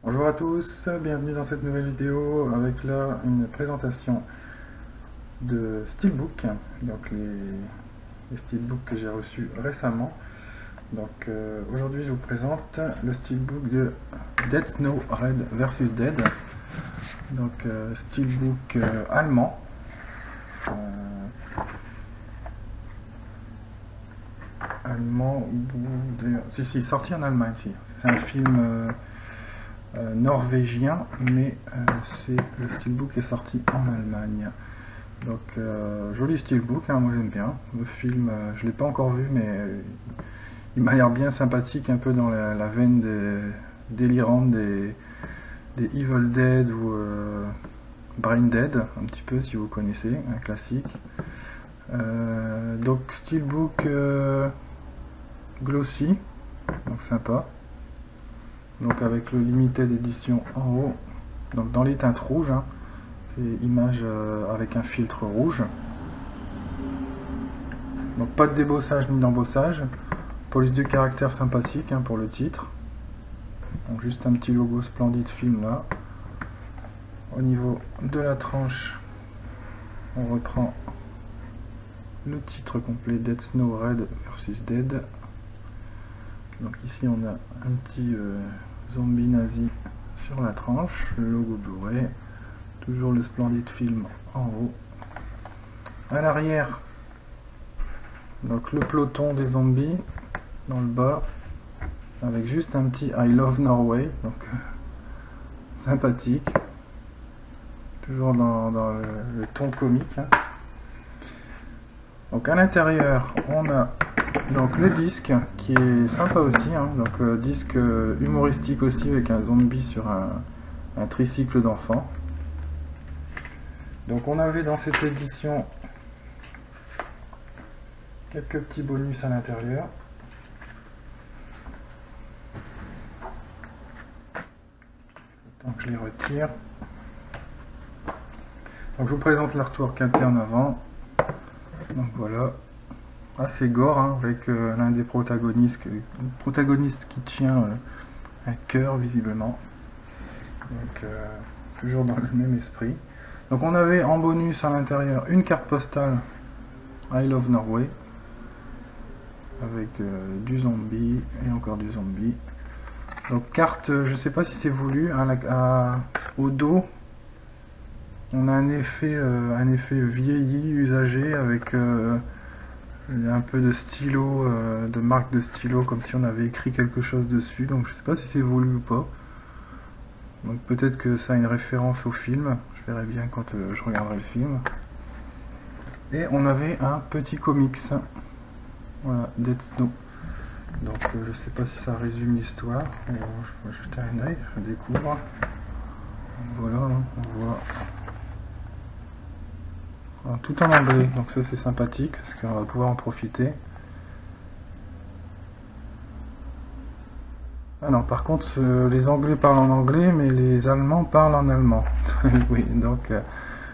Bonjour à tous, bienvenue dans cette nouvelle vidéo avec là une présentation de Steelbook, donc les Steelbooks que j'ai reçus récemment. Donc aujourd'hui je vous présente le Steelbook de Dead Snow Red vs Dead, donc Steelbook allemand. Allemand, si, sorti en Allemagne, si. C'est un film norvégien, mais le steelbook est sorti en Allemagne. Donc joli steelbook, hein, moi j'aime bien. Le film, je ne l'ai pas encore vu, mais il m'a l'air bien sympathique, un peu dans la veine délirante des Evil Dead ou Brain Dead, un petit peu si vous connaissez, un classique. Donc steelbook glossy, donc sympa. Donc avec le limited edition en haut, donc dans les teintes rouges, hein, c'est image avec un filtre rouge. Donc pas de débossage ni d'embossage, police de caractère sympathique, hein, pour le titre. Donc juste un petit logo Splendid Film là. Au niveau de la tranche, on reprend le titre complet, Dead Snow Red versus Dead. Donc ici on a un petit zombie nazi sur la tranche, le logo Blu-ray, toujours le Splendid Film en haut. À l'arrière, donc le peloton des zombies dans le bas, avec juste un petit I Love Norway, donc sympathique, toujours dans le ton comique, hein. Donc à l'intérieur, on a donc le disque qui est sympa aussi, hein, donc disque humoristique aussi avec un zombie sur un tricycle d'enfant. Donc on avait dans cette édition quelques petits bonus à l'intérieur. Donc je les retire. Donc je vous présente l'artwork interne avant. Donc voilà, assez gore, hein, avec l'un des protagonistes qui tient un cœur visiblement. Donc toujours dans le même esprit. Donc on avait en bonus à l'intérieur une carte postale I Love Norway avec du zombie et encore du zombie. Donc carte, je sais pas si c'est voulu, au dos on a un effet vieilli, usagé, avec un peu de stylo, de marque de stylo, comme si on avait écrit quelque chose dessus. Donc je sais pas si c'est voulu ou pas. Donc peut-être que ça a une référence au film, je verrai bien quand je regarderai le film. Et on avait un petit comics, voilà, Dead Snow. Donc je sais pas si ça résume l'histoire. Je vais jeter un œil, je découvre. Voilà, hein, on voit. Alors, tout en anglais, donc ça c'est sympathique parce qu'on va pouvoir en profiter. Ah non, par contre, les Anglais parlent en anglais, mais les Allemands parlent en allemand. Oui, donc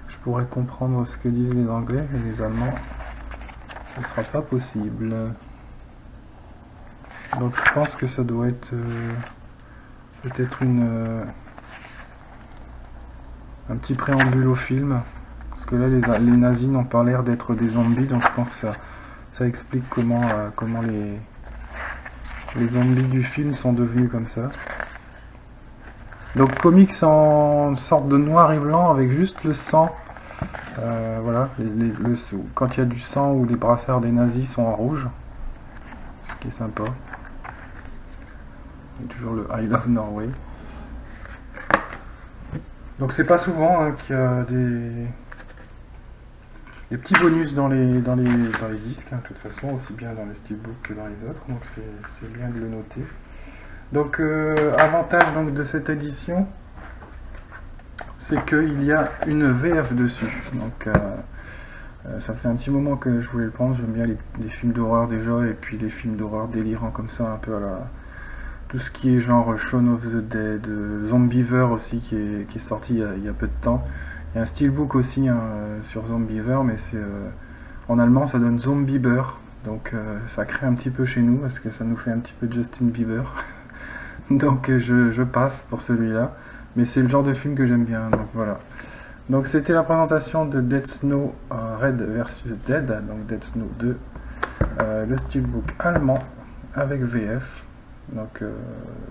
je pourrais comprendre ce que disent les Anglais, mais les Allemands, ce ne sera pas possible. Donc je pense que ça doit être peut-être un petit préambule au film. Parce que là, les nazis n'ont pas l'air d'être des zombies, donc je pense que ça explique comment les zombies du film sont devenus comme ça. Donc comics en sorte de noir et blanc avec juste le sang. Voilà, quand il y a du sang ou les brassards des nazis sont en rouge, ce qui est sympa. Et toujours le I Love Norway. Donc c'est pas souvent, hein, qu'il y a des petits bonus dans les disques, hein, de toute façon, aussi bien dans les steelbooks que dans les autres, donc c'est bien de le noter. Donc avantage donc, de cette édition, c'est qu'il y a une VF dessus. Donc ça fait un petit moment que je voulais le prendre, j'aime bien les films d'horreur déjà, et puis les films d'horreur délirants comme ça, un peu à la... Tout ce qui est genre Shaun of the Dead, Zombiever aussi qui est sorti il y a peu de temps. Il y a un steelbook aussi, hein, sur Zombiever, mais c'est en allemand ça donne Zombieber, donc ça crée un petit peu chez nous parce que ça nous fait un petit peu Justin Bieber. donc je passe pour celui-là. Mais c'est le genre de film que j'aime bien, donc voilà. Donc c'était la présentation de Dead Snow Red versus Dead, donc Dead Snow 2, le steelbook allemand avec VF. Donc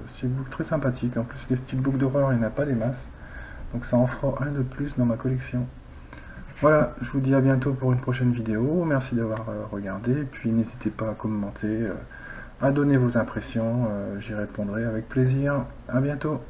steelbook très sympathique, en plus les steelbooks d'horreur il n'y en a pas des masses, donc ça en fera un de plus dans ma collection. Voilà, je vous dis à bientôt pour une prochaine vidéo, merci d'avoir regardé, et puis n'hésitez pas à commenter, à donner vos impressions, j'y répondrai avec plaisir, à bientôt.